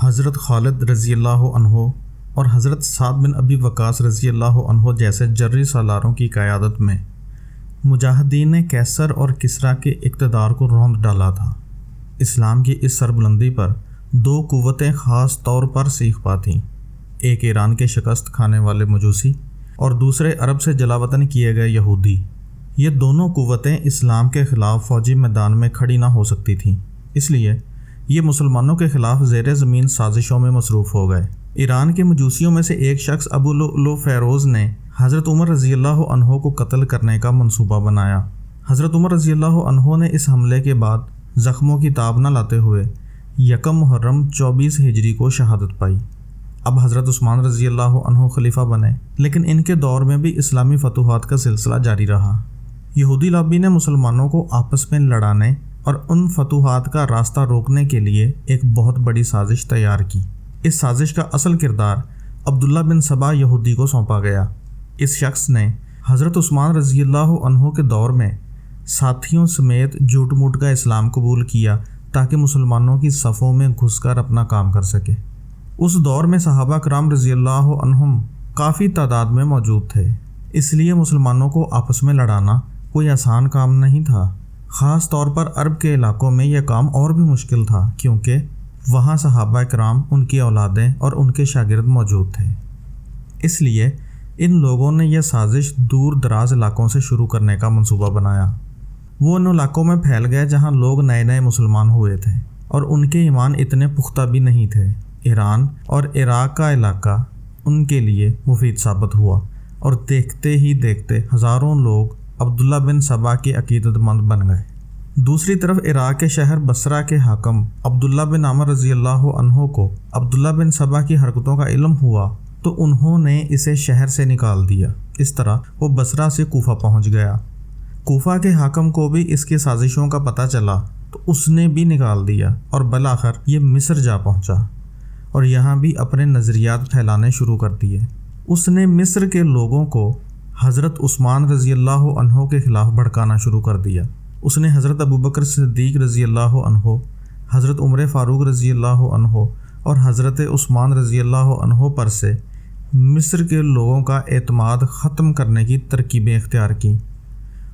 حضرت خالد رضی اللہ عنہ اور حضرت سعد بن ابی وقاص رضی اللہ عنہ جیسے جری سالاروں کی قیادت میں مجاہدین نے کیسر اور کسریٰ کے اقتدار کو روند ڈالا تھا۔ اسلام کی اس سربلندی پر دو قوتیں خاص طور پر سیخ پا تھیں، ایک ایران کے شکست کھانے والے مجوسی اور دوسرے عرب سے جلاوطن کیے گئے یہودی۔ یہ دونوں قوتیں اسلام کے خلاف فوجی میدان میں کھڑی نہ ہو سکتی تھیں، اس لیے یہ مسلمانوں کے خلاف زیر زمین سازشوں میں مصروف ہو گئے۔ ایران کے مجوسیوں میں سے ایک شخص ابو لؤلؤ فیروز نے حضرت عمر رضی اللہ عنہ کو قتل کرنے کا منصوبہ بنایا۔ حضرت عمر رضی اللہ عنہ نے اس حملے کے بعد زخموں کی تاب نہ لاتے ہوئے یکم محرم 24 ہجری کو شہادت پائی۔ اب حضرت عثمان رضی اللہ عنہ خلیفہ بنے، لیکن ان کے دور میں بھی اسلامی فتوحات کا سلسلہ جاری رہا۔ یہودی لابی نے مسلمانوں کو آپس میں لڑانے اور ان فتوحات کا راستہ روکنے کے لیے ایک بہت بڑی سازش تیار کی۔ اس سازش کا اصل کردار عبداللہ بن سبا یہودی کو سونپا گیا۔ اس شخص نے حضرت عثمان رضی اللہ عنہ کے دور میں ساتھیوں سمیت جھوٹ موٹ کا اسلام قبول کیا تاکہ مسلمانوں کی صفوں میں گھس کر اپنا کام کر سکے۔ اس دور میں صحابہ کرام رضی اللہ عنہم کافی تعداد میں موجود تھے، اس لیے مسلمانوں کو آپس میں لڑانا کوئی آسان کام نہیں تھا۔ خاص طور پر عرب کے علاقوں میں یہ کام اور بھی مشکل تھا، کیونکہ وہاں صحابہ کرام، ان کی اولادیں اور ان کے شاگرد موجود تھے۔ اس لیے ان لوگوں نے یہ سازش دور دراز علاقوں سے شروع کرنے کا منصوبہ بنایا۔ وہ ان علاقوں میں پھیل گئے جہاں لوگ نئے نئے مسلمان ہوئے تھے اور ان کے ایمان اتنے پختہ بھی نہیں تھے۔ ایران اور عراق کا علاقہ ان کے لیے مفید ثابت ہوا اور دیکھتے ہی دیکھتے ہزاروں لوگ عبداللہ بن سبا کے عقیدت مند بن گئے۔ دوسری طرف عراق کے شہر بصرہ کے حاکم عبداللہ بن عمر رضی اللہ عنہ کو عبداللہ بن سبا کی حرکتوں کا علم ہوا تو انہوں نے اسے شہر سے نکال دیا۔ اس طرح وہ بصرہ سے کوفہ پہنچ گیا۔ کوفہ کے حاکم کو بھی اس کی سازشوں کا پتہ چلا تو اس نے بھی نکال دیا اور بالآخر یہ مصر جا پہنچا اور یہاں بھی اپنے نظریات پھیلانے شروع کر دیے۔ اس نے مصر کے لوگوں کو حضرت عثمان رضی اللہ عنہ کے خلاف بھڑکانا شروع کر دیا۔ اس نے حضرت ابوبکر صدیق رضی اللہ عنہ، حضرت عمر فاروق رضی اللہ عنہ اور حضرت عثمان رضی اللہ عنہ پر سے مصر کے لوگوں کا اعتماد ختم کرنے کی ترکیبیں اختیار کیں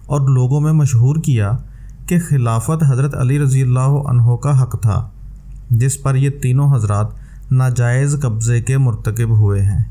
اور لوگوں میں مشہور کیا کہ خلافت حضرت علی رضی اللہ عنہ کا حق تھا، جس پر یہ تینوں حضرات ناجائز قبضے کے مرتکب ہوئے ہیں۔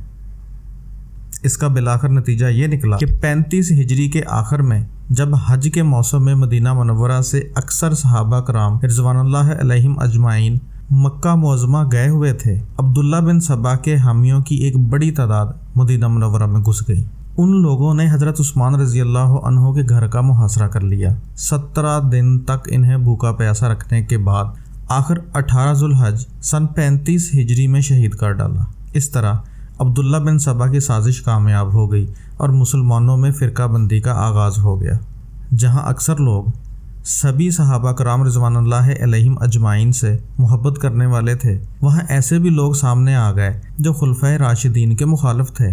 اس کا بالآخر نتیجہ یہ نکلا کہ 35 ہجری کے آخر میں جب حج کے موسم میں مدینہ منورہ سے اکثر صحابہ کرام رضوان اللہ علیہم اجمعین مکہ معظمہ گئے ہوئے تھے، عبداللہ بن سبا کے حامیوں کی ایک بڑی تعداد مدینہ منورہ میں گھس گئی۔ ان لوگوں نے حضرت عثمان رضی اللہ عنہ کے گھر کا محاصرہ کر لیا۔ 17 دن تک انہیں بھوکا پیاسا رکھنے کے بعد آخر 18 ذوالحج سن 35 ہجری میں شہید کر ڈالا۔ اس طرح عبداللہ بن سبا کی سازش کامیاب ہو گئی اور مسلمانوں میں فرقہ بندی کا آغاز ہو گیا۔ جہاں اکثر لوگ سبھی صحابہ کرام رضوان اللہ علیہم اجمعین سے محبت کرنے والے تھے، وہاں ایسے بھی لوگ سامنے آ گئے جو خلفائے راشدین کے مخالف تھے۔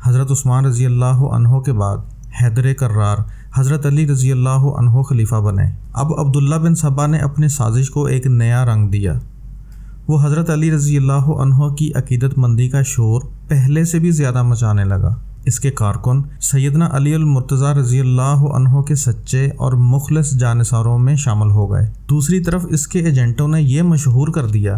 حضرت عثمان رضی اللہ عنہ کے بعد حیدر کرار حضرت علی رضی اللہ عنہ خلیفہ بنے۔ اب عبداللہ بن سبا نے اپنی سازش کو ایک نیا رنگ دیا۔ وہ حضرت علی رضی اللہ عنہ کی عقیدت مندی کا شور پہلے سے بھی زیادہ مچانے لگا۔ اس کے کارکن سیدنا علی المرتضیٰ رضی اللہ عنہ کے سچے اور مخلص جانصاروں میں شامل ہو گئے۔ دوسری طرف اس کے ایجنٹوں نے یہ مشہور کر دیا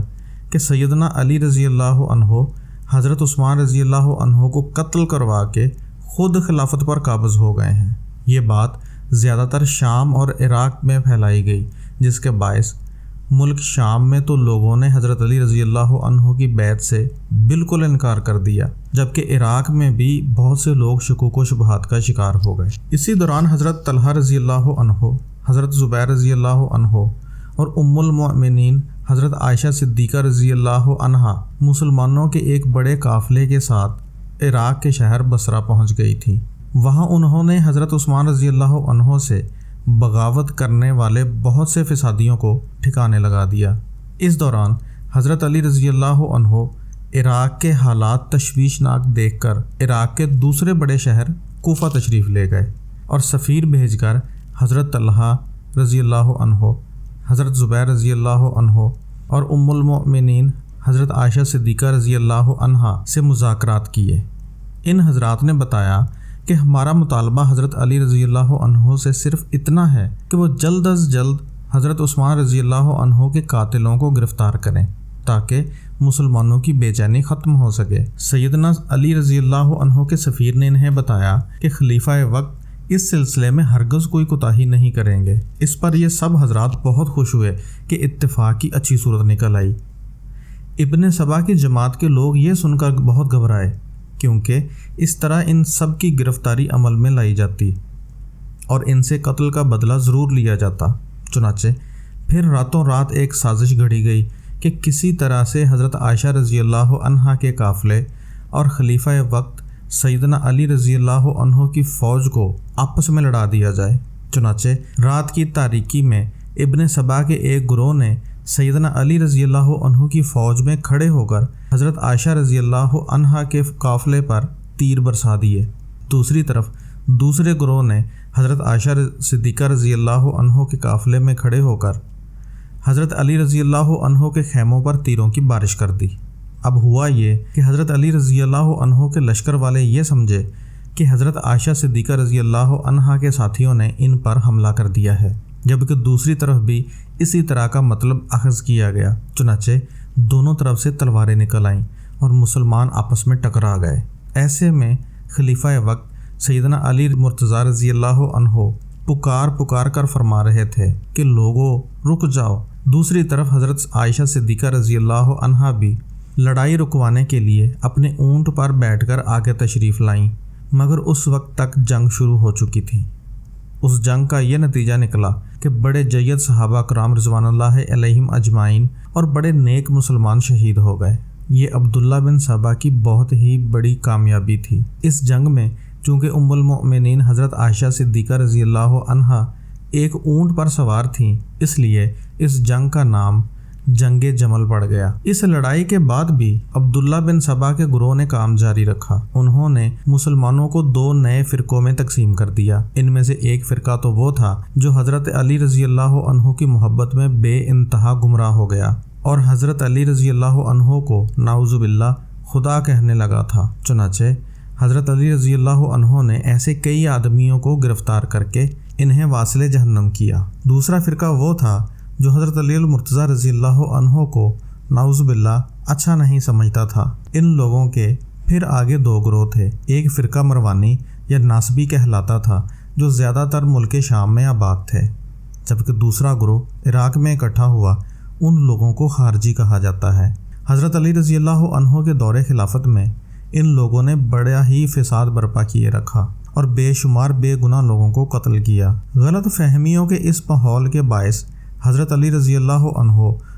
کہ سیدنا علی رضی اللہ عنہ حضرت عثمان رضی اللہ عنہ کو قتل کروا کے خود خلافت پر قابض ہو گئے ہیں۔ یہ بات زیادہ تر شام اور عراق میں پھیلائی گئی، جس کے باعث ملک شام میں تو لوگوں نے حضرت علی رضی اللہ عنہ کی بیعت سے بالکل انکار کر دیا، جبکہ عراق میں بھی بہت سے لوگ شکوک و شبہات کا شکار ہو گئے۔ اسی دوران حضرت طلحہ رضی اللہ عنہ، حضرت زبیر رضی اللہ عنہ اور ام المؤمنین حضرت عائشہ صدیقہ رضی اللہ عنہا مسلمانوں کے ایک بڑے قافلے کے ساتھ عراق کے شہر بصرہ پہنچ گئی تھیں۔ وہاں انہوں نے حضرت عثمان رضی اللہ عنہ سے بغاوت کرنے والے بہت سے فسادیوں کو ٹھکانے لگا دیا۔ اس دوران حضرت علی رضی اللہ عنہ عراق کے حالات تشویشناک دیکھ کر عراق کے دوسرے بڑے شہر کوفہ تشریف لے گئے اور سفیر بھیج کر حضرت طلحہ رضی اللہ عنہ، حضرت زبیر رضی اللہ عنہ اور ام المؤمنین حضرت عائشہ صدیقہ رضی اللہ عنہا سے مذاکرات کیے۔ ان حضرات نے بتایا کہ ہمارا مطالبہ حضرت علی رضی اللہ عنہ سے صرف اتنا ہے کہ وہ جلد از جلد حضرت عثمان رضی اللہ عنہ کے قاتلوں کو گرفتار کریں تاکہ مسلمانوں کی بے چینی ختم ہو سکے۔ سیدنا علی رضی اللہ عنہ کے سفیر نے انہیں بتایا کہ خلیفہ وقت اس سلسلے میں ہرگز کوئی کوتاہی نہیں کریں گے۔ اس پر یہ سب حضرات بہت خوش ہوئے کہ اتفاق کی اچھی صورت نکل آئی۔ ابن سبا کی جماعت کے لوگ یہ سن کر بہت گھبرائے، کیونکہ اس طرح ان سب کی گرفتاری عمل میں لائی جاتی اور ان سے قتل کا بدلہ ضرور لیا جاتا۔ چنانچہ پھر راتوں رات ایک سازش گھڑی گئی کہ کسی طرح سے حضرت عائشہ رضی اللہ عنہا کے قافلے اور خلیفہ وقت سیدنا علی رضی اللہ عنہ کی فوج کو آپس میں لڑا دیا جائے۔ چنانچہ رات کی تاریکی میں ابن سبا کے ایک گروہ نے سیدنا علی رضی اللہ عنہ کی فوج میں کھڑے ہو کر حضرت عائشہ رضی اللہ عنہا کے قافلے پر تیر برسا دیے۔ دوسری طرف دوسرے گروہ نے حضرت عائشہ صدیقہ رضی اللہ عنہ کے قافلے میں کھڑے ہو کر حضرت علی رضی اللہ عنہ کے خیموں پر تیروں کی بارش کر دی۔ اب ہوا یہ کہ حضرت علی رضی اللہ عنہ کے لشکر والے یہ سمجھے کہ حضرت عائشہ صدیقہ رضی اللہ عنہا کے ساتھیوں نے ان پر حملہ کر دیا ہے، جبکہ دوسری طرف بھی اسی طرح کا مطلب اخذ کیا گیا۔ چنانچہ دونوں طرف سے تلواریں نکل آئیں اور مسلمان آپس میں ٹکرا گئے۔ ایسے میں خلیفہ وقت سیدنا علی مرتضیٰ رضی اللہ عنہ پکار کر فرما رہے تھے کہ لوگوں رک جاؤ۔ دوسری طرف حضرت عائشہ صدیقہ رضی اللہ عنہا بھی لڑائی رکوانے کے لیے اپنے اونٹ پر بیٹھ کر آگے تشریف لائیں، مگر اس وقت تک جنگ شروع ہو چکی تھی۔ اس جنگ کا یہ نتیجہ نکلا کہ بڑے جید صحابہ کرام رضوان اللہ علیہم اجمعین اور بڑے نیک مسلمان شہید ہو گئے۔ یہ عبداللہ بن سبا کی بہت ہی بڑی کامیابی تھی۔ اس جنگ میں چونکہ ام المؤمنین حضرت عائشہ صدیقہ رضی اللہ عنہا ایک اونٹ پر سوار تھیں، اس لیے اس جنگ کا نام جنگ جمل پڑ گیا۔ اس لڑائی کے بعد بھی عبداللہ بن سبا کے گروہ نے کام جاری رکھا۔ انہوں نے مسلمانوں کو دو نئے فرقوں میں تقسیم کر دیا۔ ان میں سے ایک فرقہ تو وہ تھا جو حضرت علی رضی اللہ عنہ کی محبت میں بے انتہا گمراہ ہو گیا اور حضرت علی رضی اللہ عنہ کو نعوذ باللہ خدا کہنے لگا تھا۔ چنانچہ حضرت علی رضی اللہ عنہ نے ایسے کئی آدمیوں کو گرفتار کر کے انہیں واصل جہنم کیا۔ دوسرا فرقہ وہ تھا جو حضرت علی المرتضیٰ رضی اللہ عنہ کو نعوذ باللہ اچھا نہیں سمجھتا تھا۔ ان لوگوں کے پھر آگے دو گروہ تھے۔ ایک فرقہ مروانی یا ناصبی کہلاتا تھا جو زیادہ تر ملک شام میں آباد تھے، جبکہ دوسرا گروہ عراق میں اکٹھا ہوا۔ ان لوگوں کو خارجی کہا جاتا ہے۔ حضرت علی رضی اللہ عنہ کے دور خلافت میں ان لوگوں نے بڑا ہی فساد برپا کیے رکھا اور بے شمار بے گناہ لوگوں کو قتل کیا۔ غلط فہمیوں کے اس ماحول کے باعث حضرت علی رضی اللہ عنہ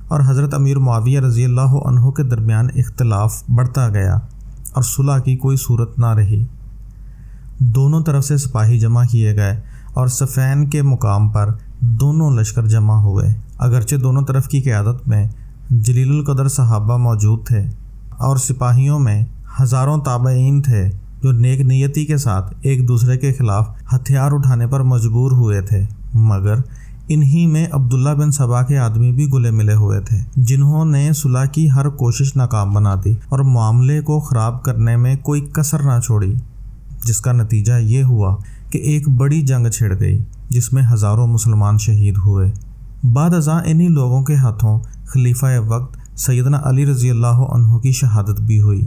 اور حضرت امیر معاویہ رضی اللہ عنہ کے درمیان اختلاف بڑھتا گیا اور صلح کی کوئی صورت نہ رہی۔ دونوں طرف سے سپاہی جمع کیے گئے اور صفین کے مقام پر دونوں لشکر جمع ہوئے۔ اگرچہ دونوں طرف کی قیادت میں جلیل القدر صحابہ موجود تھے اور سپاہیوں میں ہزاروں تابعین تھے جو نیک نیتی کے ساتھ ایک دوسرے کے خلاف ہتھیار اٹھانے پر مجبور ہوئے تھے، مگر انہی میں عبداللہ بن سبا کے آدمی بھی گلے ملے ہوئے تھے، جنہوں نے صلح کی ہر کوشش ناکام بنا دی اور معاملے کو خراب کرنے میں کوئی کسر نہ چھوڑی، جس کا نتیجہ یہ ہوا کہ ایک بڑی جنگ چھڑ گئی جس میں ہزاروں مسلمان شہید ہوئے۔ بعد ازاں انہی لوگوں کے ہاتھوں خلیفہ وقت سیدنا علی رضی اللہ عنہ کی شہادت بھی ہوئی۔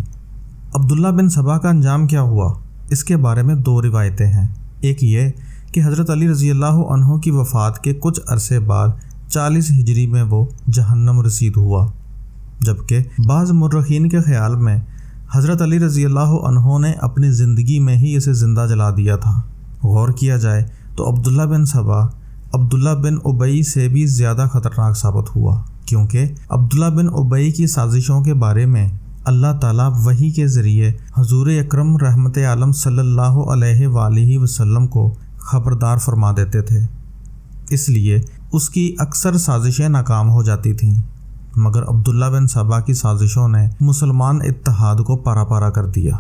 عبداللہ بن سبا کا انجام کیا ہوا، اس کے بارے میں دو روایتیں ہیں۔ ایک یہ کہ حضرت علی رضی اللہ عنہ کی وفات کے کچھ عرصے بعد 40 ہجری میں وہ جہنم رسید ہوا، جبکہ بعض مورخین کے خیال میں حضرت علی رضی اللہ عنہ نے اپنی زندگی میں ہی اسے زندہ جلا دیا تھا۔ غور کیا جائے تو عبداللہ بن سبا عبداللہ بن ابی سے بھی زیادہ خطرناک ثابت ہوا، کیونکہ عبداللہ بن ابی کی سازشوں کے بارے میں اللہ تعالیٰ وحی کے ذریعے حضور اکرم رحمت عالم صلی اللہ علیہ وآلہ وسلم کو خبردار فرما دیتے تھے، اس لیے اس کی اکثر سازشیں ناکام ہو جاتی تھیں، مگر عبداللہ بن سبا کی سازشوں نے مسلمان اتحاد کو پارا پارا کر دیا۔